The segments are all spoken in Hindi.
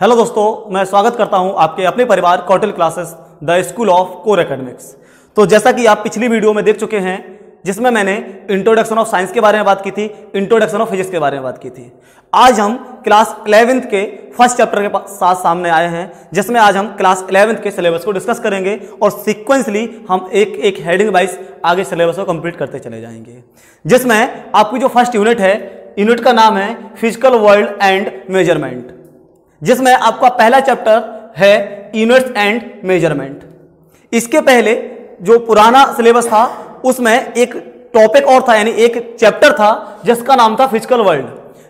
हेलो दोस्तों, मैं स्वागत करता हूं आपके अपने परिवार Kautilya classes the school of core academics. तो जैसा कि आप पिछली वीडियो में देख चुके हैं जिसमें मैंने इंट्रोडक्शन ऑफ साइंस के बारे में बात की थी, इंट्रोडक्शन ऑफ फिजिक्स के बारे में बात की थी। आज हम क्लास 11th के फर्स्ट चैप्टर के साथ सामने आए हैं, जिसमें आज हम क्लास 11th के सिलेबस को डिस्कस करेंगे और सीक्वेंसली हम एक एक हेडिंग वाइज आगे सिलेबस को कंप्लीट करते चले जाएंगे। जिसमें आपकी जो फर्स्ट यूनिट है, यूनिट का नाम है फिजिकल वर्ल्ड एंड मेजरमेंट, जिसमें आपका पहला चैप्टर है यूनिट्स एंड मेजरमेंट। इसके पहले जो पुराना सिलेबस था उसमें एक टॉपिक और था, यानी एक चैप्टर था जिसका नाम था फिजिकल वर्ल्ड।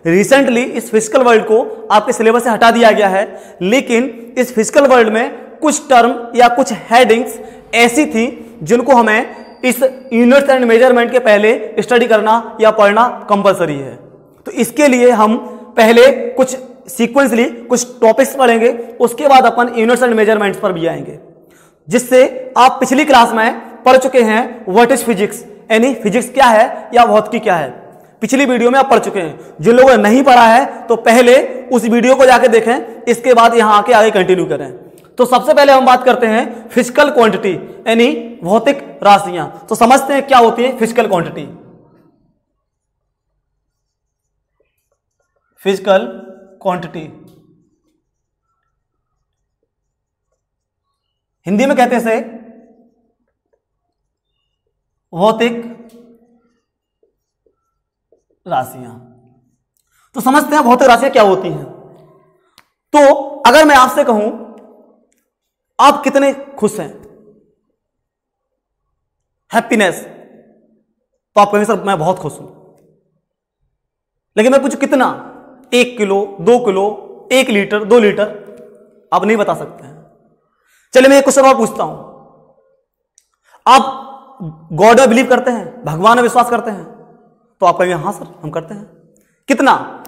रिसेंटली इस फिजिकल वर्ल्ड को आपके सिलेबस से हटा दिया गया है, लेकिन इस फिजिकल वर्ल्ड में कुछ टर्म या कुछ हेडिंग्स ऐसी थी जिनको हमें इस यूनिट्स एंड मेजरमेंट के पहले स्टडी करना या पढ़ना कंपलसरी है। तो इसके लिए हम पहले कुछ सीक्वेंसली कुछ टॉपिक्स पढ़ेंगे, उसके बाद अपन यूनिट्स एंड मेजरमेंट्स पर भी आएंगे, जिससे आप पिछली क्लास में पढ़ चुके हैं व्हाट इज फिजिक्स, यानी फिजिक्स क्या है या भौतिकी क्या है। पिछली वीडियो में आप पढ़ चुके हैं। जिन लोगों ने नहीं पढ़ा है तो पहले उस वीडियो को जाके देखें, इसके बाद यहां आके आगे कंटिन्यू करें। तो सबसे पहले हम बात करते हैं फिजिकल क्वांटिटी, यानी भौतिक राशियां। तो समझते हैं क्या होती है physical quantity. Physical quantity Hindi में कहते हैं से भौतिक राशियां। तो समझते हैं भौतिक राशियां क्या होती हैं। तो अगर मैं आपसे कहूं आप कितने खुश हैं, हैप्पीनेस, तो आप कहेंगे सर मैं बहुत खुश हूं। लेकिन मैं पूछूं कितना, 1 किलो, 2 किलो, 1 लीटर, 2 लीटर, आप नहीं बता सकते हैं। चलिए मैं एक क्वेश्चन और पूछता हूं, आप गॉड में बिलीव करते हैं, भगवान में विश्वास करते हैं? तो आप कहेंगे हां सर हम करते हैं। कितना,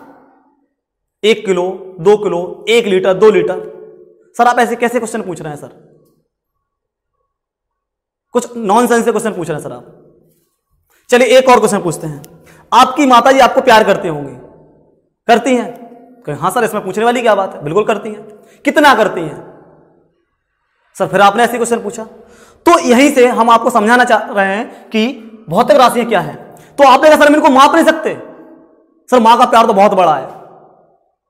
1 kilo, 2 kilo, 1 litre, 2 litre? Sir आप ऐसे कैसे क्वेश्चन पूछ रहे हैं सर, कुछ नॉनसेंस से क्वेश्चन पूछ रहे हैं सर आप। चलिए एक और क्वेश्चन पूछते हैं, आपकी माता जी आपको प्यार करती होंगी, करती हैं? कहें हाँ सर इसमें पूछने वाली क्या बात है, बिल्कुल करती हैं। कितना करती हैं? सर फिर आपने ऐसे क्वेश्चन पूछा। तो यहीं से हम आपको समझाना चाह रहे हैं कि भौतिक राशियां क्या है। तो आपने कहा सर इनको माप नहीं सकते। सर मां का प्यार तो बहुत बड़ा है,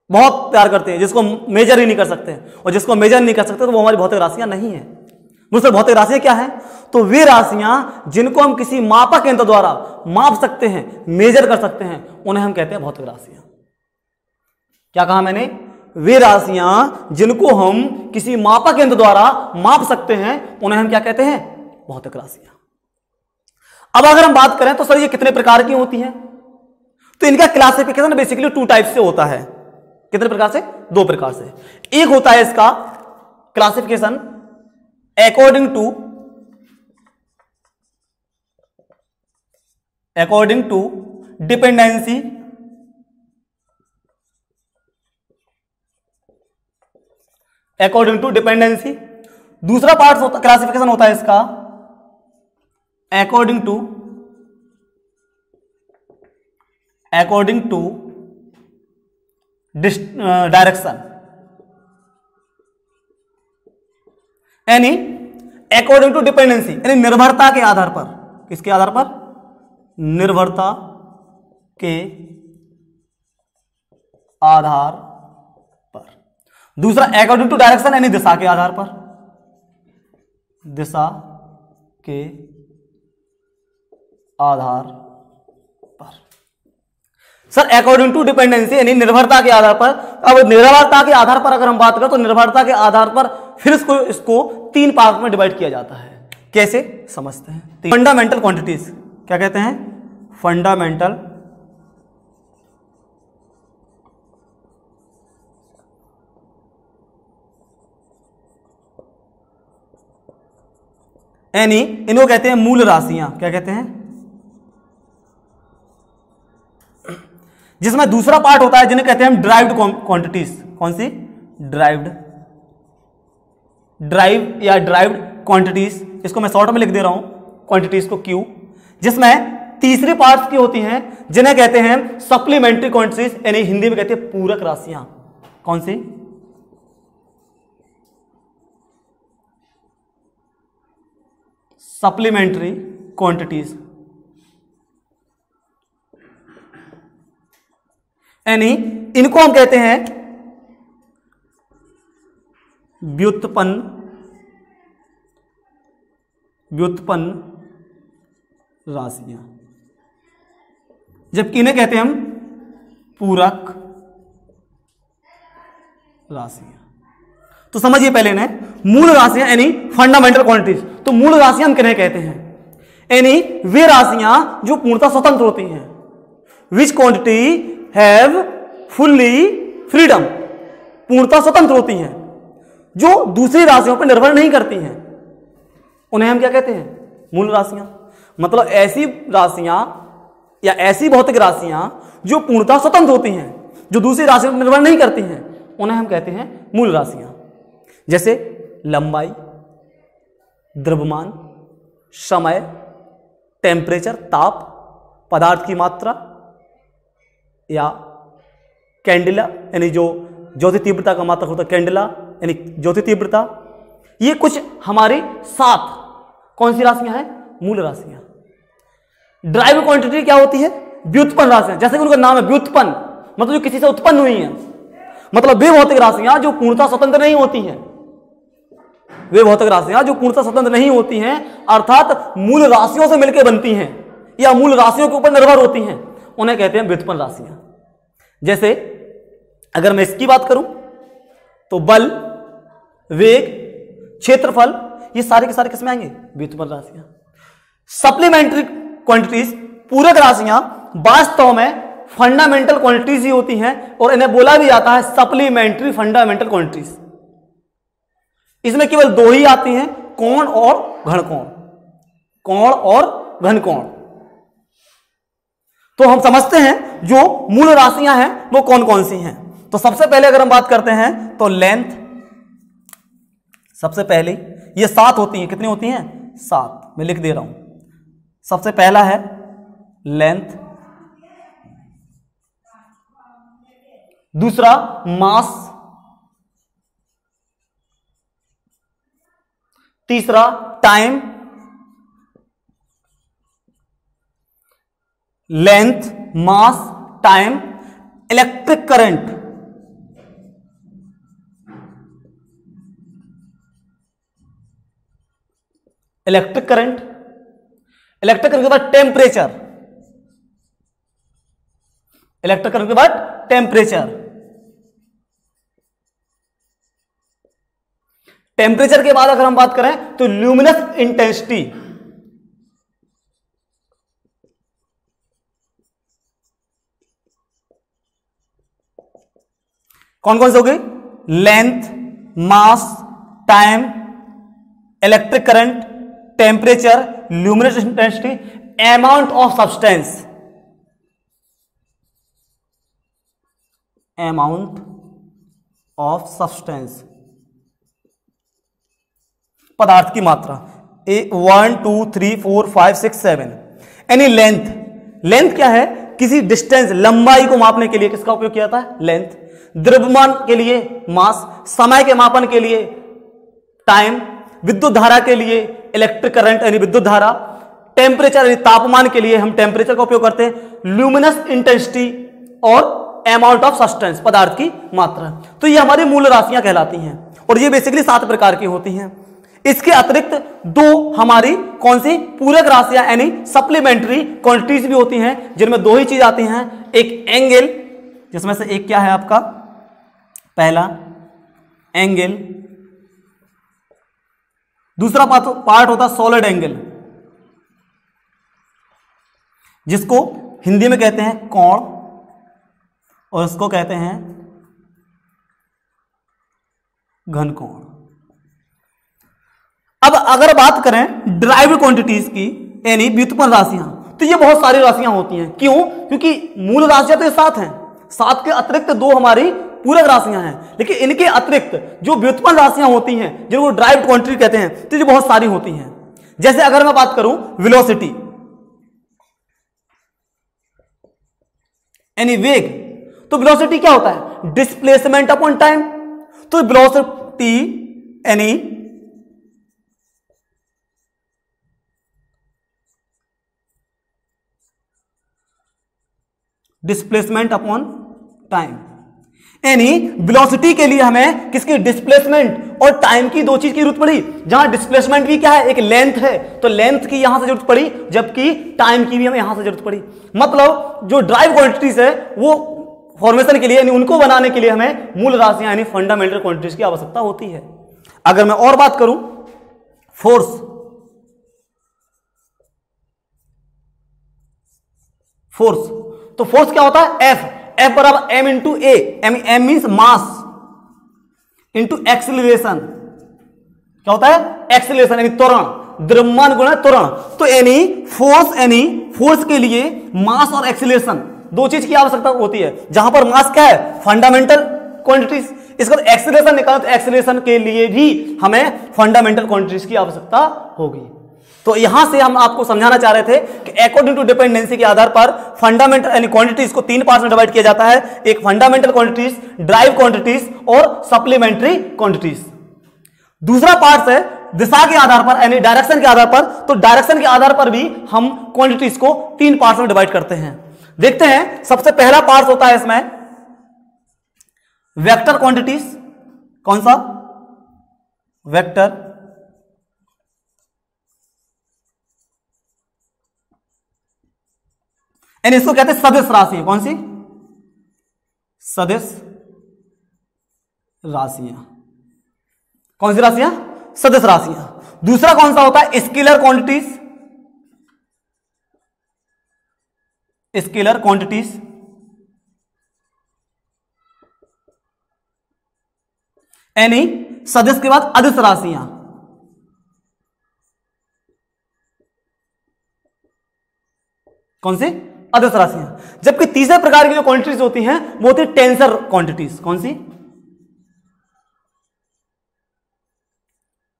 बहुत प्यार करते हैं, जिसको मेजर ही नहीं कर सकते, और जिसको मेजर नहीं कर सकते तो वो हमारी भौतिक राशियां नहीं है। मुझसे भौतिक राशियां क्या है? तो वे राशियां जिनको हम किसी मापक यंत्र द्वारा माप सकते हैं, मेजर कर सकते हैं, उन्हें हम कहते हैं भौतिक राशियां। क्या कहा मैंने? वे राशियां जिनको हम किसी मापक यंत्र द्वारा माप सकते हैं, उन्हें हम क्या कहते हैं? भौतिक राशियां। अब अगर हम बात करें तो सर ये कितने प्रकार की होती हैं? तो इनका क्लासिफिकेशन बेसिकली 2 टाइप से होता है। कितने प्रकार से? 2 प्रकार से। एक होता है इसका classification according to dependency, according to dependency. दूसरा पार्ट होता, क्लासिफिकेशन होता है इसका अकॉर्डिंग टू डायरेक्शन, यानी अकॉर्डिंग टू डिपेंडेंसी, यानी निर्भरता के आधार पर। किसके आधार पर? निर्भरता के आधार पर। दूसरा अकॉर्डिंग टू डायरेक्शन, यानी दिशा के आधार पर, दिशा के आधार पर। सर अकॉर्डिंग टू डिपेंडेंसी यानी निर्भरता के आधार पर। अब निर्भरता के आधार पर अगर हम बात करें तो निर्भरता के आधार पर फिर इसको 3 पार्ट में डिवाइड किया जाता है। कैसे समझते हैं? फंडामेंटल क्वांटिटीज, क्या कहते हैं? फंडामेंटल यानी इनको कहते हैं मूल राशियां। क्या कहते हैं? जिसमें दूसरा पार्ट होता है जिन्हें कहते हैं हम ड्राइव्ड क्वांटिटीज। कौन सी? Derived quantities. इसको मैं शॉर्ट में लिख दे रहा हूं, क्वांटिटीज को क्यू। जिसमें तीसरी पार्ट्स की होती हैं जिन्हें कहते हैं सप्लीमेंट्री क्वांटिटीज, यानी हिंदी में कहते हैं पूरक राशियां। कौन सी? सप्लीमेंट्री क्वांटिटीज, यानी इनको हम कहते हैं व्युत्पन्न राशियां, जबकि इन्हें कहते हैं हम पूरक राशियां। तो समझिए पहले इन्हें मूल राशियां यानी फंडामेंटल क्वांटिटीज। तो मूल राशियां हम किन्हें कहते हैं, यानी वे राशियां जो पूर्णतः स्वतंत्र होती हैं, विच क्वांटिटी हैव फुल्ली फ्रीडम, पूर्णतः स्वतंत्र होती हैं, जो दूसरी राशियों पर निर्भर नहीं करती हैं, उन्हें हम क्या कहते हैं, मूल राशियां। मतलब ऐसी राशियां या ऐसी भौतिक राशियां जो पूर्णतः स्वतंत्र होती हैं, जो दूसरी राशियों पर निर्भर नहीं करती हैं, उन्हें हम कहते हैं मूल राशियां। जैसे लंबाई, द्रव्यमान, समय, टेम्परेचर ताप, पदार्थ की मात्रा, या कैंडिला यानी जो ज्योति तीव्रता का मात्रक होता है, कैंडिला यानी ज्योति तीव्रता। ये कुछ हमारी 7 कौन सी राशियां हैं, मूल राशियां। ड्राइव क्वांटिटी क्या होती है, व्युत्पन्न राशियां, जैसे कि उनका नाम है व्युत्पन्न, मतलब जो किसी से उत्पन्न हुई है। मतलब वे भौतिक राशियां जो पूर्णतः स्वतंत्र नहीं होती हैं, वे भौतिक राशियां जो पूर्णतः स्वतंत्र नहीं होती हैं, अर्थात मूल राशियों से मिलकर बनती हैं या मूल राशियों के ऊपर निर्भर होती हैं, उन्हें कहते हैं व्युत्पन्न राशियां। जैसे अगर मैं इसकी बात करूं तो बल, वेग, क्षेत्रफल, ये सारे के सारे किसमें आएंगे, व्युत्पन्न राशियां। सप्लीमेंट्री क्वांटिटीज, पूरक राशियां, वास्तव में फंडामेंटल क्वांटिटीज ही होती हैं और इन्हें बोला भी जाता है सप्लीमेंट्री फंडामेंटल क्वांटिटीज। इसमें केवल 2 ही आती हैं, कोण और घन कोण, कोण और घन कोण। तो हम समझते हैं जो मूल राशियां हैं वो कौन कौन सी हैं। तो सबसे पहले अगर हम बात करते हैं तो लेंथ, सबसे पहले ये 7 होती हैं, कितनी होती हैं, 7, मैं लिख दे रहा हूं। सबसे पहला है लेंथ, दूसरा मास, तीसरा time, length, mass, time, electric current, electric current, electric current के बाद टेम्परेचर, इलेक्ट्रिक करंट के बाद टेम्परेचर, टेम्परेचर के बाद अगर हम बात करें तो ल्यूमिनस इंटेंसिटी, कौन कौन से हो गई, length, mass, time, electric current, temperature, luminous intensity, amount of substance, amount of substance, पदार्थ की मात्रा, 1 2 3 4 5 6 7। यानी लेंथ, लेंथ क्या है, किसी डिस्टेंस, लंबाई को मापने के लिए किसका उपयोग किया जाता है, लेंथ। द्रव्यमान के लिए मास, समय के मापन के लिए टाइम, विद्युत धारा के लिए इलेक्ट्रिक करंट यानी विद्युत धारा, टेम्परेचर यानी तापमान के लिए हम टेम्परेचर का उपयोग करते हैं, ल्यूमिनस इंटेंसिटी और अमाउंट ऑफ सब्सटेंस, पदार्थ की मात्रा। तो ये हमारी मूल राशियां कहलाती हैं और ये बेसिकली 7 प्रकार की होती हैं। इसके अतिरिक्त 2 हमारी कौन सी, पूरक राशियां यानी सप्लीमेंट्री क्वांटिटीज भी होती हैं, जिनमें 2 ही चीज आती हैं, एक एंगल, जिसमें से एक क्या है आपका, पहला एंगल, दूसरा पार्ट होता सॉलिड एंगल, जिसको हिंदी में कहते हैं कोण और इसको कहते हैं घन कोण। अब अगर बात करें ड्राइव क्वांटिटीज की यानी व्युत्पन्न राशियां, तो ये बहुत सारी राशियां होती हैं। क्यों, क्योंकि मूल राशियां तो ये 7 हैं, 7 के अतिरिक्त 2 हमारी पूरक राशियां हैं, लेकिन इनके अतिरिक्त जो व्युत्पन्न राशियां होती हैं जिनको ड्राइव क्वांटिटी कहते हैं, तो ये बहुत सारी होती हैं। जैसे अगर मैं बात करूं वेलोसिटी यानी वेग, तो वेलोसिटी क्या होता है, डिस्प्लेसमेंट अपॉन टाइम। तो वेलोसिटी यानी डिस्प्लेसमेंट अपॉन टाइम। यानी वेलोसिटी के लिए हमें किसकी, डिस्प्लेसमेंट और टाइम की दो चीज की जरूरत पड़ी। जहां डिस्प्लेसमेंट भी क्या है, एक लेंथ है, तो लेंथ की यहां से जरूरत पड़ी, जबकि टाइम की भी हमें यहां से जरूरत पड़ी। मतलब जो ड्राइव क्वांटिटीज है वो फॉर्मेशन के लिए, यानी उनको बनाने के लिए हमें मूल राशियां यानी फंडामेंटल क्वांटिटीज की आवश्यकता होती है। अगर मैं और बात करूं फोर्स, तो फोर्स क्या होता है, एफ बराबर M into A, M means mass into acceleration. क्या होता है, एक्सेलरेशन यानी त्वरण, द्रव्यमान गुणा त्वरण। तो यानी फोर्स के लिए मास और एक्सेलरेशन दो चीज की आवश्यकता होती है। जहां पर मास क्या है, फंडामेंटल क्वांटिटीज, इसका एक्सेलरेशन निकालो तो एक्सेलरेशन के लिए भी हमें फंडामेंटल क्वांटिटीज की आवश्यकता होगी। तो यहां से हम आपको समझाना चाह रहे थे कि अकॉर्डिंग टू डिपेंडेंसी के आधार पर फंडामेंटल यानी क्वांटिटीज को तीन पार्ट्स में डिवाइड किया जाता है। एक फंडामेंटल क्वांटिटीज, ड्राइव क्वांटिटीज और सप्लीमेंट्री क्वांटिटीज। दूसरा पार्ट है दिशा के आधार पर यानी डायरेक्शन के आधार पर। तो डायरेक्शन के आधार पर भी हम क्वांटिटीज को तीन पार्ट्स में डिवाइड करते हैं। देखते हैं, सबसे पहला पार्ट होता है इसमें वेक्टर क्वांटिटीज। कौन सा, वेक्टर यानी इसको कहते हैं सदिश राशियां। कौन सी, सदिश राशियां। कौन सी राशियां, सदिश राशियां। दूसरा कौन सा होता है, स्केलर क्वांटिटीज, स्केलर क्वांटिटीज। यानी सदिश के बाद अदिश राशियां। कौन सी, अदिश राशियां। जबकि तीसरे प्रकार की जो क्वांटिटीज होती हैं वो होती है टेंसर क्वांटिटीज। कौन सी,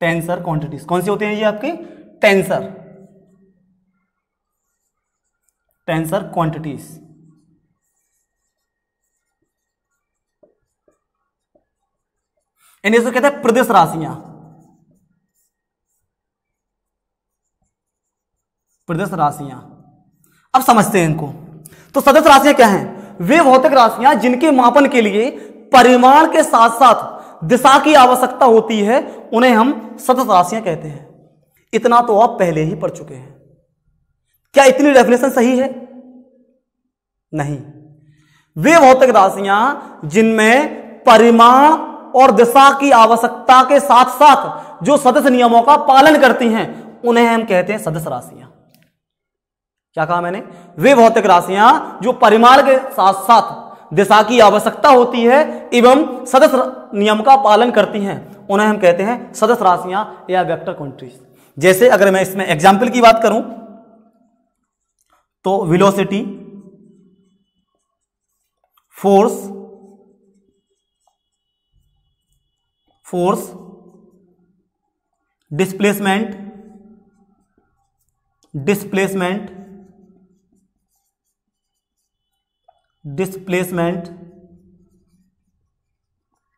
टेंसर क्वांटिटीज। कौन सी होती हैं ये आपकी, टेंसर क्वांटिटीज। इन्हें कहते हैं प्रदेश राशियां, प्रदेश राशियां। अब समझते हैं इनको। तो सदिश राशियां क्या हैं, वे भौतिक राशियां जिनके मापन के लिए परिमाण के साथ साथ दिशा की आवश्यकता होती है, उन्हें हम सदिश राशियां कहते हैं। इतना तो आप पहले ही पढ़ चुके हैं। क्या इतनी डेफिनेशन सही है, नहीं। वे भौतिक राशियां जिनमें परिमाण और दिशा की आवश्यकता के साथ साथ जो सदिश नियमों का पालन करती हैं, उन्हें हम कहते हैं सदिश राशियां। क्या कहा मैंने, वे भौतिक राशियां जो परिमाण के साथ साथ दिशा की आवश्यकता होती है एवं सदिश नियम का पालन करती हैं, उन्हें हम कहते हैं सदिश राशियां या वेक्टर क्वांटिटीज। जैसे अगर मैं इसमें एग्जाम्पल की बात करूं तो वेलोसिटी, फोर्स, डिस्प्लेसमेंट,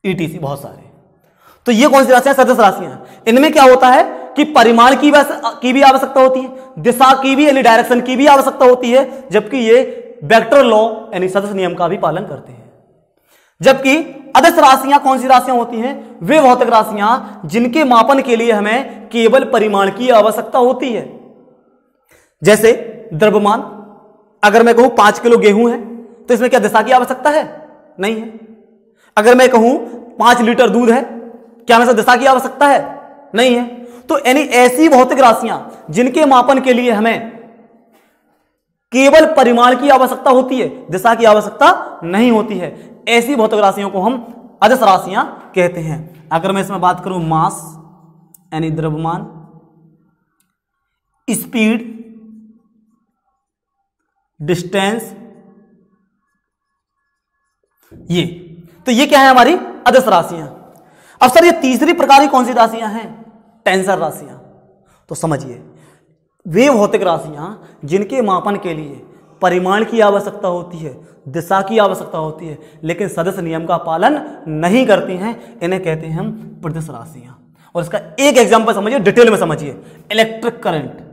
ईटीसी, बहुत सारे। तो ये कौन सी राशियां, सदिश राशियां। इनमें क्या होता है कि परिमाण की भी आवश्यकता होती है, दिशा की भी यानी डायरेक्शन की भी आवश्यकता होती है, जबकि ये वेक्टर लॉ यानी सदिश नियम का भी पालन करते हैं। जबकि अदिश राशियां कौन सी राशियां होती हैं, वे भौतिक राशियां जिनके मापन के लिए हमें केवल परिमाण की आवश्यकता होती है। जैसे द्रव्यमान, अगर मैं कहूं 5 किलो गेहूं है तो इसमें क्या दिशा की आवश्यकता है, नहीं है। अगर मैं कहूं 5 लीटर दूध है, क्या हमें दिशा की आवश्यकता है, नहीं है। तो यानी ऐसी भौतिक राशियां जिनके मापन के लिए हमें केवल परिमाण की आवश्यकता होती है, दिशा की आवश्यकता नहीं होती है, ऐसी भौतिक राशियों को हम अदिश राशियां कहते हैं। अगर मैं इसमें बात करूं मास यानी द्रव्यमान, स्पीड, डिस्टेंस, तो ये क्या है हमारी अदिश राशियां। अब सर ये तीसरी प्रकार की कौन सी राशियां हैं, टेंसर राशियां। तो समझिए, वे भौतिक राशियां जिनके मापन के लिए परिमाण की आवश्यकता होती है, दिशा की आवश्यकता होती है, लेकिन सदिश नियम का पालन नहीं करती हैं, इन्हें कहते हैं हम प्रदिश राशियां। और इसका एक एग्जांपल समझिए, डिटेल में समझिए, electric current.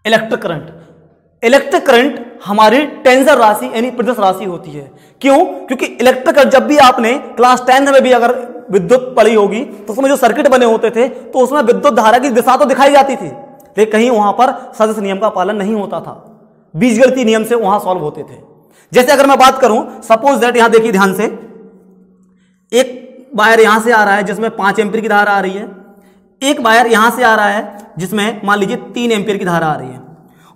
Electric current. Electric current हमारी टेंसर राशि यानी प्रतिशत राशि होती है। क्यों? क्योंकि इलेक्ट्रिक करंट जब भी आपने क्लास 10 में भी अगर विद्युत पढ़ी होगी तो उसमें जो सर्किट बने होते थे तो उसमें विद्युत धारा की दिशा तो दिखाई जाती थी, लेकिन कहीं वहां पर सदिश नियम का पालन नहीं होता था, बीजगणितीय नियम से वहां सॉल्व होते थे। जैसे अगर मैं बात करूं, सपोज दैट यहां देखिए ध्यान से, एक वायर यहां से आ रहा है जिसमें 5 एम्पीयर की धारा आ रही है, एक वायर यहां से आ रहा है जिसमें मान लीजिए 3 एम्पीयर की धारा आ रही है,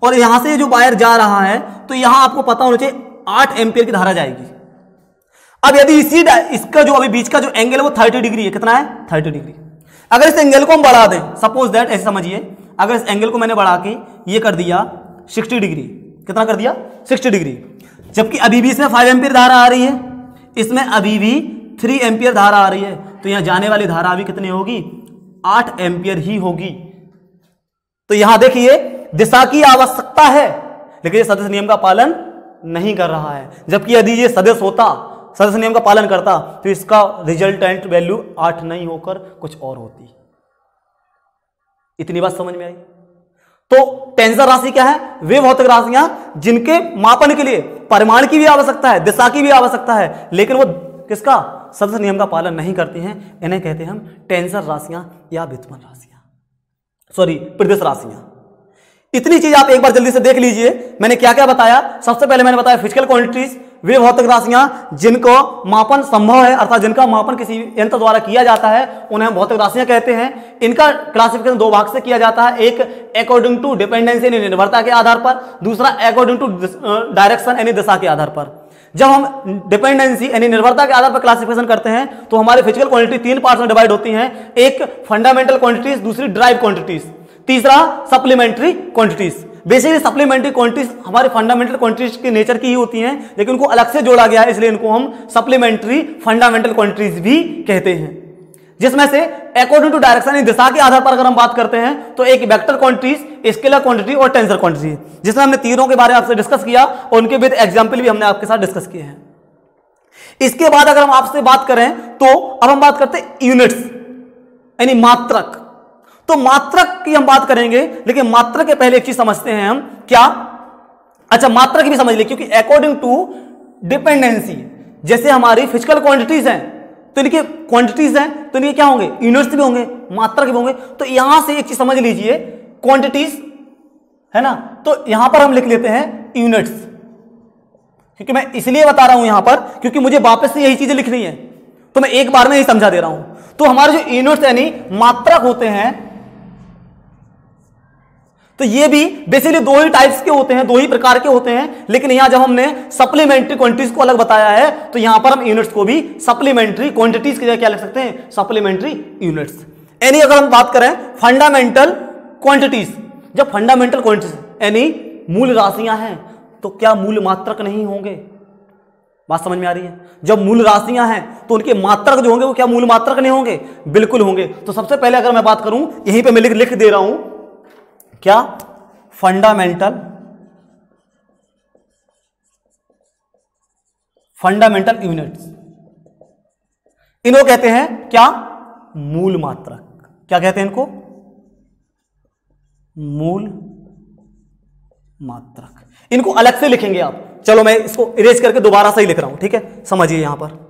और यहां से जो वायर जा रहा है तो यहां आपको पता होना चाहिए 8 एम्पीयर की धारा जाएगी। अब यदि इसका जो अभी बीच का जो एंगल है वो 30 डिग्री है, कितना है? 30 डिग्री। अगर इस एंगल को हम बढ़ा दें, सपोज दैट ऐसे समझिए, अगर इस एंगल को मैंने बढ़ा के ये कर दिया 60 डिग्री, कितना कर दिया? 60 डिग्री, जबकि अभी भी इसमें 5 एम्पीयर धारा आ रही है, इसमें अभी भी 3 एम्पीयर धारा आ रही है, तो यहां जाने वाली धारा अभी कितनी होगी? 8 एम्पीयर ही होगी। तो यहां देखिए दिशा की आवश्यकता है, लेकिन ये सदिश नियम का पालन नहीं कर रहा है, जबकि यदि ये सदिश होता, सदिश नियम का पालन करता, तो इसका रिजल्टेंट वैल्यू 8 नहीं होकर कुछ और होती। इतनी बात समझ में आई? तो टेंसर राशि क्या है? वे भौतिक राशियां जिनके मापन के लिए परिमाण की भी आवश्यकता है, दिशा की भी आवश्यकता है, लेकिन वो किसका? सदिश नियम का पालन नहीं करती हैं। इन्हें कहते हैं हम टेंसर राशियां या व्युत्पन्न राशियां, सॉरी प्रतिशत राशियां। इतनी चीज आप एक बार जल्दी से देख लीजिए। मैंने क्या क्या बताया? सबसे पहले मैंने बताया फिजिकल क्वांटिटीज, वे भौतिक राशियां जिनको मापन संभव है, अर्थात जिनका मापन किसी यंत्र द्वारा किया जाता है, उन्हें हम भौतिक राशियां कहते हैं। इनका क्लासिफिकेशन 2 भाग से किया जाता है, एक अकॉर्डिंग टू डिपेंडेंसी यानी निर्भरता के आधार पर, दूसरा अकॉर्डिंग टू डायरेक्शन यानी दिशा के आधार पर। जब हम डिपेंडेंसी यानी निर्भरता के आधार पर क्लासिफिकेशन करते हैं तो हमारी फिजिकल क्वांटिटी 3 पार्ट्स में डिवाइड होती हैं, एक फंडामेंटल क्वांटिटीज, दूसरी ड्राइव क्वांटिटीज, तीसरा supplementary quantities. Basically supplementary quantities हमारे फंडामेंटल क्वांटिटीज के नेचर की ही होती हैं, लेकिन उनको अलग से जोड़ा गया है, इसलिए इनको हम सप्लीमेंट्री फंडामेंटल क्वांटिटीज भी कहते हैं। जिसमें से अकॉर्डिंग टू डायरेक्शन दिशा के आधार पर अगर हम बात करते हैं तो एक वेक्टर क्वांटिटीज, स्केलर क्वांटिटी और टेंसर क्वांटिटी, जिसमें हमने तीनों के बारे में आपसे डिस्कस किया और उनके विद एग्जाम्पल भी हमने आपके साथ डिस्कस किए हैं। इसके बाद अगर हम आपसे बात करें तो अब हम बात करते हैं यूनिट्स यानी मात्रक। तो मात्रक की हम बात करेंगे, लेकिन मात्रक के पहले एक चीज समझते हैं हम, क्या? अच्छा, मात्रक की भी समझ ले, क्योंकि अकॉर्डिंग टू डिपेंडेंसी जैसे हमारी फिजिकल क्वांटिटीज हैं तो इनके क्वांटिटीज हैं तो इनके क्या होंगे? यूनिट्स भी होंगे, मात्रक भी होंगे। तो यहां से एक चीज समझ लीजिए, क्वांटिटीज है ना, तो यहां पर हम लिख लेते हैं यूनिट्स, क्योंकि मैं इसलिए बता रहा हूं यहां पर क्योंकि मुझे वापस से यही चीजें लिखनी है, तो मैं एक बार में ही समझा दे रहा हूं। तो हमारे जो यूनिट्स यानी मात्रक होते हैं, तो ये भी बेसिकली 2 ही टाइप्स के होते हैं, 2 ही प्रकार के होते हैं, लेकिन यहां जब हमने सप्लीमेंट्री क्वांटिटीज को अलग बताया है तो यहां पर हम यूनिट्स को भी सप्लीमेंट्री क्वांटिटीज की जगह क्या लिख सकते हैं? Supplementary units. यानी अगर हम बात करें फंडामेंटल क्वांटिटीज, जब फंडामेंटल क्वांटिटीज यानी मूल राशियां हैं तो क्या मूल मात्रक नहीं होंगे? बात समझ में आ रही है? जब मूल राशियां हैं तो उनके मात्रक जो होंगे वो क्या मूल मात्रक नहीं होंगे? बिल्कुल होंगे। तो सबसे पहले अगर मैं बात करूं, यहीं पे मैं लिख दे रहा हूं, क्या? फंडामेंटल यूनिट्स, इनको कहते हैं क्या? मूल मात्रक। क्या कहते हैं इनको? मूल मात्रक। इनको अलग से लिखेंगे आप। चलो मैं इसको इरेज करके दोबारा से ही लिख रहा हूं, ठीक है? समझिए यहां पर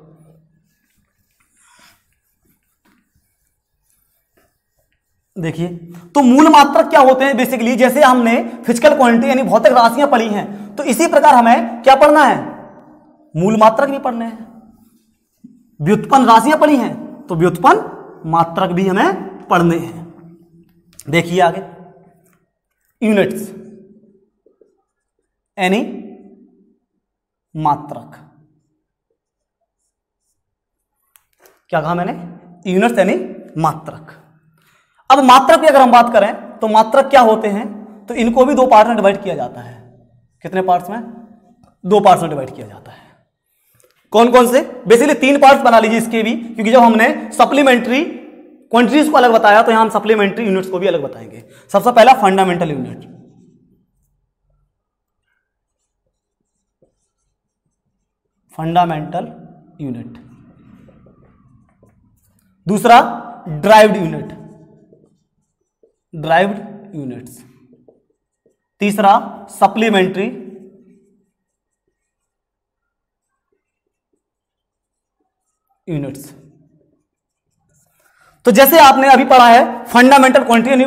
देखिए, तो मूल मात्रक क्या होते हैं? बेसिकली जैसे हमने फिजिकल क्वांटिटी यानी भौतिक राशियां पढ़ी हैं, तो इसी प्रकार हमें क्या पढ़ना है? मूल मात्रक भी पढ़ने हैं। व्युत्पन्न राशियां पढ़ी हैं तो व्युत्पन्न मात्रक भी हमें पढ़ने हैं। देखिए आगे, यूनिट्स यानी मात्रक। क्या कहा मैंने? यूनिट्स यानी मात्रक। अब मात्रक की अगर हम बात करें तो मात्रक क्या होते हैं? तो इनको भी 2 पार्ट में डिवाइड किया जाता है। कितने पार्ट्स में? 2 पार्ट्स में डिवाइड किया जाता है। कौन कौन से? बेसिकली 3 पार्ट्स बना लीजिए इसके भी, क्योंकि जब हमने सप्लीमेंट्री क्वांटिटीज को अलग बताया तो यहां हम सप्लीमेंट्री यूनिट्स को भी अलग बताएंगे। सबसे पहला फंडामेंटल यूनिट, फंडामेंटल यूनिट। दूसरा ड्राइव्ड यूनिट, ड्राइव्ड यूनिट्स। तीसरा सप्लीमेंट्री यूनिट्स। तो जैसे आपने अभी पढ़ा है फंडामेंटल क्वांटिटी यानी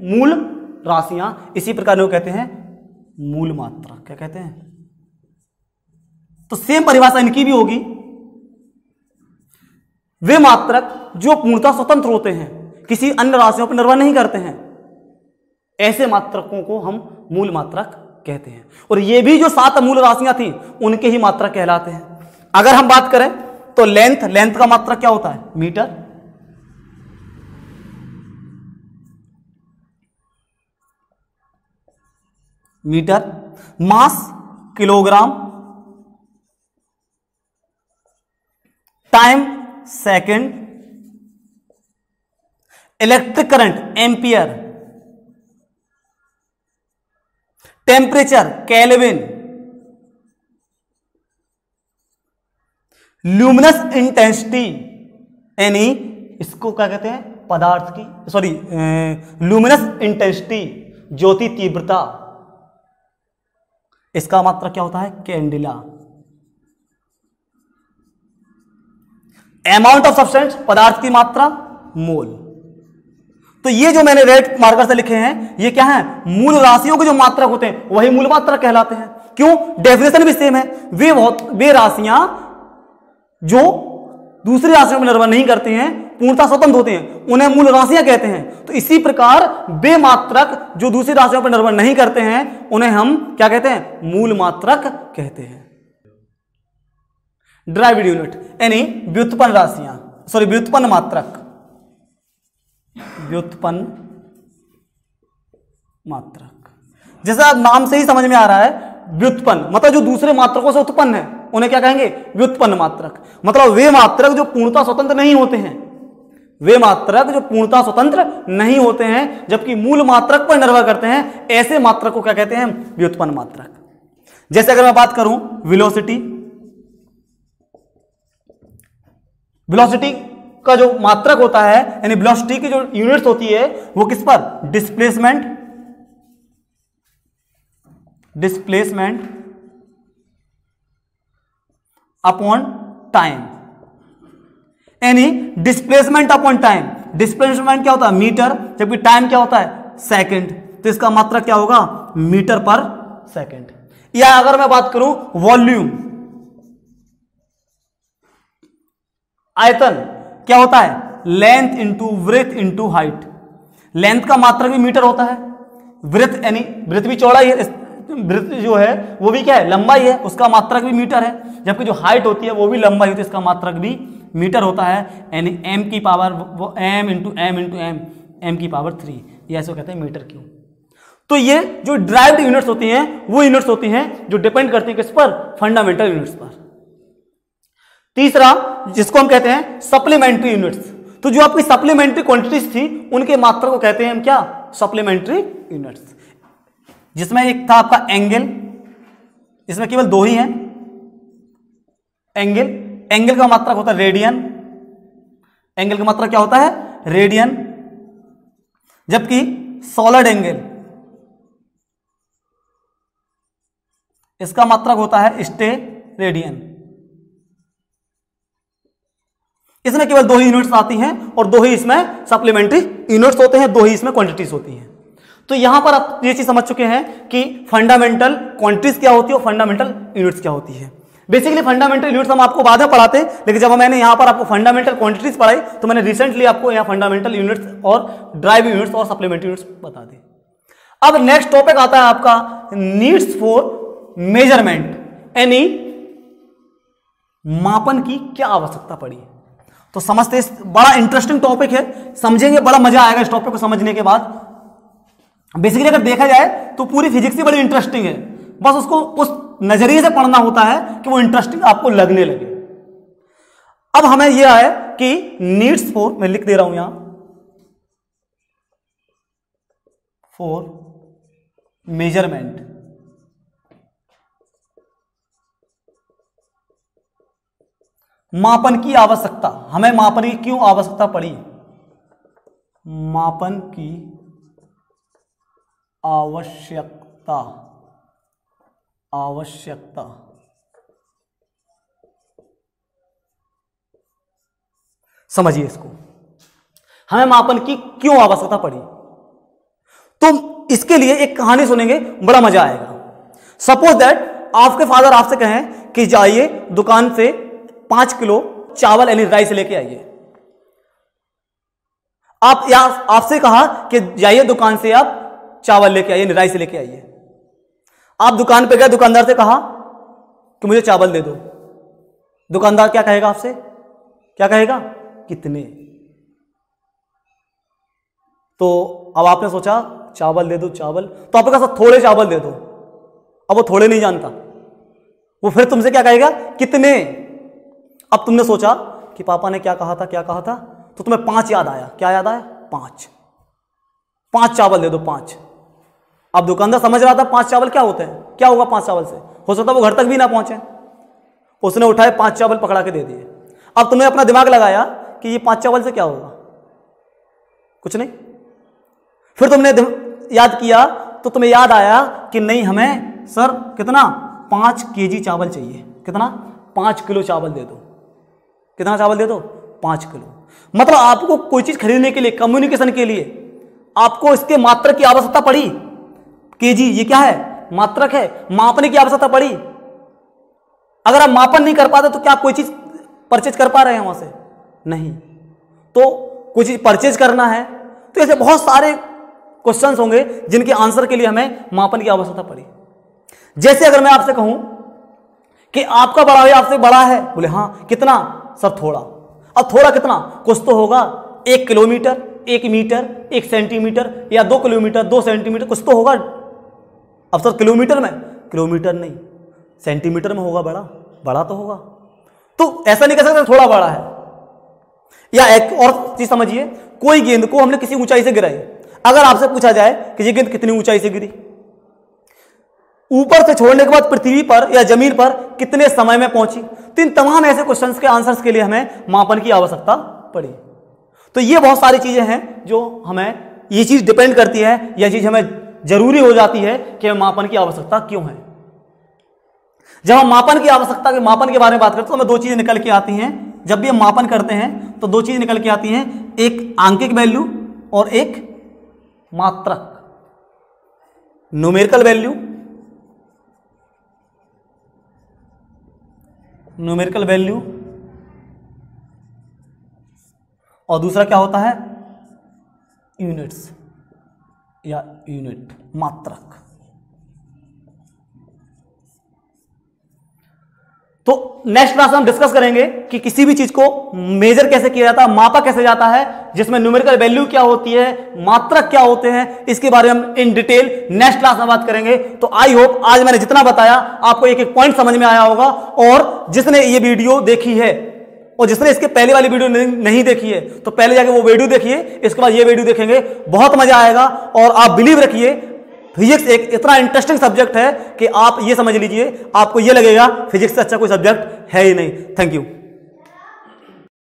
मूल राशियां, इसी प्रकार वो कहते हैं मूल मात्रा। क्या कहते हैं? तो सेम परिभाषा इनकी भी होगी। वे मात्रक जो पूर्णतः स्वतंत्र होते हैं, किसी अन्य राशियों पर निर्भर नहीं करते हैं, ऐसे मात्रकों को हम मूल मात्रक कहते हैं। और ये भी जो 7 मूल राशियां थी उनके ही मात्रक कहलाते हैं। अगर हम बात करें तो लेंथ का मात्रक क्या होता है? Metre. Mass kilogram, time second, electric current ampere, temperature kelvin, luminous intensity यानी इसको क्या कहते हैं? पदार्थ की ल्यूमिनस इंटेंसिटी ज्योति तीव्रता, इसका मात्रक क्या होता है? कैंडिला। अमाउंट ऑफ सब्सटेंस पदार्थ की मात्रा मोल। तो ये जो मैंने रेड मार्कर से लिखे हैं ये क्या है? मूल राशियों के जो मात्रक होते हैं वही मूल मात्रक कहलाते हैं। क्यों? डेफिनेशन भी सेम है। वे राशियां जो दूसरी राशियों पर निर्भर नहीं करती हैं, पूर्णतः स्वतंत्र होते हैं, उन्हें मूल राशियां कहते हैं। तो इसी प्रकार वे मात्रक जो दूसरी राशियों पर निर्भर नहीं करते हैं उन्हें हम क्या कहते हैं? मूल मात्रक कहते हैं। ड्राइव्ड यूनिट यानी व्युत्पन्न राशियां, व्युत्पन्न मात्रक, व्युत्पन्न मात्रक। जैसा नाम से ही समझ में आ रहा है, व्युत्पन्न मतलब जो दूसरे मात्रकों से उत्पन्न है उन्हें क्या कहेंगे? व्युत्पन्न मात्रक। मतलब वे मात्रक जो पूर्णतः स्वतंत्र नहीं होते हैं, वे मात्रक जो पूर्णतः स्वतंत्र नहीं होते हैं जबकि मूल मात्रक पर निर्भर करते हैं, ऐसे मात्रक को क्या कहते हैं? व्युत्पन्न मात्रक। जैसे अगर मैं बात करूं वेलोसिटी, वेलोसिटी का जो मात्रक होता है यानी वेलोसिटी की जो यूनिट्स होती है वो किस पर? डिस्प्लेसमेंट अपॉन टाइम, यानी डिस्प्लेसमेंट अपॉन टाइम। डिस्प्लेसमेंट क्या होता है? मीटर, जबकि टाइम क्या होता है? सेकंड। तो इसका मात्रक क्या होगा? मीटर पर सेकंड। या अगर मैं बात करूं वॉल्यूम, आयतन क्या होता है? Length into breadth into height. Length का मात्रक भी मीटर होता है, ब्रेथ यानी ब्रेथ भी चौड़ाई है, ब्रेथ जो है वो भी क्या है? लंबाई है, उसका मात्रक भी मीटर है। जबकि जो हाइट होती है वो भी लंबाई होती है, इसका मात्रक भी मीटर होता है। यानी m की पावर वो m into m into m, m की पावर 3, ये ऐसे कहते हैं मीटर क्यूब। तो ये जो ड्राइव्ड यूनिट्स होती हैं वो यूनिट्स होती हैं जो डिपेंड करती है किस पर? फंडामेंटल यूनिट्स पर। तीसरा जिसको हम कहते हैं सप्लीमेंट्री यूनिट्स। तो जो आपकी सप्लीमेंट्री क्वांटिटीज थी उनके मात्रा को कहते हैं हम क्या? Supplementary units. जिसमें एक था आपका एंगल, इसमें केवल 2 ही हैं एंगल का मात्रक होता है रेडियन। एंगल का मात्रक क्या होता है? रेडियन। जबकि सॉलिड एंगल इसका मात्रक होता है स्टेरेडियन। इसमें केवल 2 ही यूनिट्स आती हैं और 2 ही इसमें सप्लीमेंट्री यूनिट्स होते हैं, 2 ही इसमें क्वांटिटीज होती हैं। तो यहां पर आप ये चीज समझ चुके हैं कि फंडामेंटल क्वांटिटीज क्या होती है और फंडामेंटल यूनिट्स क्या होती है। बेसिकली फंडामेंटल यूनिट्स हम आपको बाद में पढ़ाते हैं, लेकिन जब मैंने यहां पर आपको फंडामेंटल क्वांटिटीज पढ़ाई तो मैंने रिसेंटली आपको यहां फंडामेंटल यूनिट्स और ड्राइव यूनिट्स और सप्लीमेंट्री यूनिट्स बता दी। अब नेक्स्ट टॉपिक आता है आपका नीड्स फॉर मेजरमेंट, यानी मापन की क्या आवश्यकता पड़ी। तो समझते हैं, बड़ा इंटरेस्टिंग टॉपिक है, समझेंगे बड़ा मजा आएगा इस टॉपिक को समझने के बाद। बेसिकली अगर देखा जाए तो पूरी फिजिक्स ही बड़ी इंटरेस्टिंग है, बस उसको उस नजरिए से पढ़ना होता है कि वो इंटरेस्टिंग आपको लगने लगे। अब हमें यह है कि नीड्स फॉर, मैं लिख दे रहा हूं यहां, फॉर मेजरमेंट। मापन की आवश्यकता, हमें मापन की क्यों आवश्यकता पड़ी? मापन की आवश्यकता आवश्यकता समझिए इसको, हमें मापन की क्यों आवश्यकता पड़ी। तो इसके लिए एक कहानी सुनेंगे, बड़ा मजा आएगा। सपोज दैट आपके फादर आपसे कहें कि जाइए दुकान से 5 किलो चावल यानी राइस लेके आइए। आपसे कहा कि जाइए दुकान से आप चावल लेके आइए, राइस लेके आइए। आप दुकान पे गए, दुकानदार से कहा कि मुझे चावल दे दो। दुकानदार क्या कहेगा आपसे, क्या कहेगा, कितने। तो अब आपने सोचा चावल दे दो, चावल, तो आपने कहा थोड़े चावल दे दो। अब वो थोड़े नहीं जानता, वो फिर तुमसे क्या कहेगा, कितने। अब तुमने सोचा कि पापा ने क्या कहा था, क्या कहा था, तो तुम्हें 5 याद आया। क्या याद आया, 5 चावल दे दो, 5। अब दुकानदार समझ रहा था 5 चावल क्या होते हैं, क्या होगा 5 चावल से, हो सकता है वो घर तक भी ना पहुंचे। उसने उठाए 5 चावल पकड़ा के दे दिए। अब तुमने अपना दिमाग लगाया कि ये 5 चावल से क्या होगा, कुछ नहीं। फिर तुमने याद किया तो तुम्हें याद आया कि नहीं, हमें सर कितना, 5 केजी चावल चाहिए। कितना, 5 किलो चावल दे दो। कितना चावल दे दो, 5 किलो। मतलब आपको कोई चीज खरीदने के लिए, कम्युनिकेशन के लिए आपको इसके मात्रक की आवश्यकता पड़ी। केजी ये क्या है, मात्रक है, मापने की आवश्यकता पड़ी। अगर आप मापन नहीं कर पाते तो क्या कोई चीज परचेज कर पा रहे हैं वहां से, नहीं। तो कोई चीज परचेज करना है तो ऐसे बहुत सारे क्वेश्चंस होंगे जिनके आंसर के लिए हमें मापन की आवश्यकता पड़ी। जैसे अगर मैं आपसे कहूं कि आपका बड़ा भाई आपसे बड़ा है, बोले हाँ, कितना, सर थोड़ा। अब थोड़ा कितना, कुछ तो होगा, 1 किलोमीटर, 1 मीटर, 1 सेंटीमीटर, या 2 किलोमीटर, 2 सेंटीमीटर, कुछ तो होगा। अब सर किलोमीटर में, किलोमीटर नहीं, सेंटीमीटर में होगा, बड़ा तो होगा। तो ऐसा नहीं कह सकते थोड़ा बड़ा है। या एक और चीज समझिए, कोई गेंद को हमने किसी ऊंचाई से गिराई, अगर आपसे पूछा जाए कि ये गेंद कितनी ऊंचाई से गिरी, ऊपर से छोड़ने के बाद पृथ्वी पर या जमीन पर कितने समय में पहुंची, तो इन तमाम ऐसे क्वेश्चंस के आंसर्स के लिए हमें मापन की आवश्यकता पड़ी। तो ये बहुत सारी चीजें हैं जो हमें, ये चीज डिपेंड करती है, यह चीज हमें जरूरी हो जाती है कि हमें मापन की आवश्यकता क्यों है। जब हम मापन की आवश्यकता के बारे में बात करते हैं तो हमें 2 चीजें निकल के आती हैं। जब भी हम मापन करते हैं तो 2 चीजें निकल के आती हैं, एक आंकिक वैल्यू और एक मात्रक, न्यूमेरिकल वैल्यू, और दूसरा क्या होता है, यूनिट्स या यूनिट, मात्रक। तो नेक्स्ट क्लास में हम डिस्कस करेंगे कि किसी भी चीज को मेजर कैसे किया जाता है, मापा कैसे जाता है, जिसमें न्यूमेरिकल वैल्यू क्या होती है, मात्रक क्या होते हैं, इसके बारे में हम इन डिटेल नेक्स्ट क्लास में बात करेंगे। तो आई होप आज मैंने जितना बताया आपको एक एक पॉइंट समझ में आया होगा। और जिसने ये वीडियो देखी है और जिसने इसके पहले वाली वीडियो नहीं देखी है तो पहले जाके वो वीडियो देखिए, इसके बाद ये वीडियो देखेंगे, बहुत मजा आएगा। और आप बिलीव रखिए, फिजिक्स एक इतना इंटरेस्टिंग सब्जेक्ट है कि आप ये समझ लीजिए, आपको ये लगेगा फिजिक्स से अच्छा कोई सब्जेक्ट है ही नहीं। Thank you.